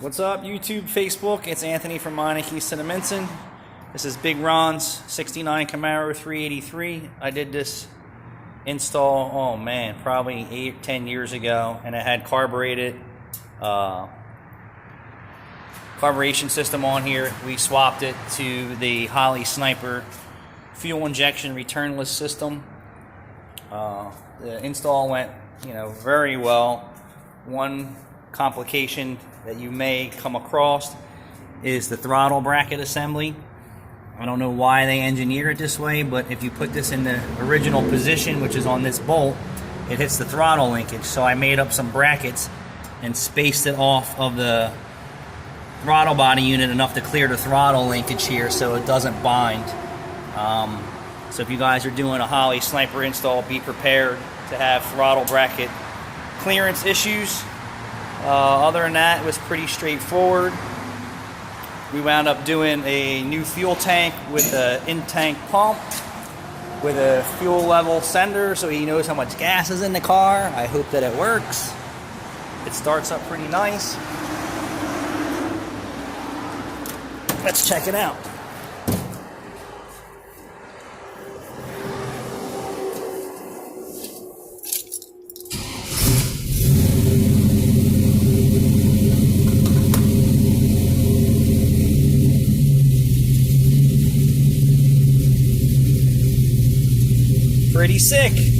What's up, YouTube, Facebook? It's Anthony from Meineke, Cinnaminson. This is Big Ron's 69 Camaro 383. I did this install, oh man, probably 8-10 years ago, and it had carbureted carburation system on here. We swapped it to the Holly Sniper fuel injection returnless system. The install went, very well. One complication that you may come across is the throttle bracket assembly. I don't know why they engineer it this way, but if you put this in the original position, which is on this bolt, it hits the throttle linkage. So I made up some brackets and spaced it off of the throttle body unit enough to clear the throttle linkage here so it doesn't bind. So if you guys are doing a Holly Sniper install, be prepared to have throttle bracket clearance issues. Other than that, it was pretty straightforward. We wound up doing a new fuel tank with an intank pump with a fuel level sender so he knows how much gas is in the car. I hope that it works. It starts up pretty nice. Let's check it out. Pretty sick.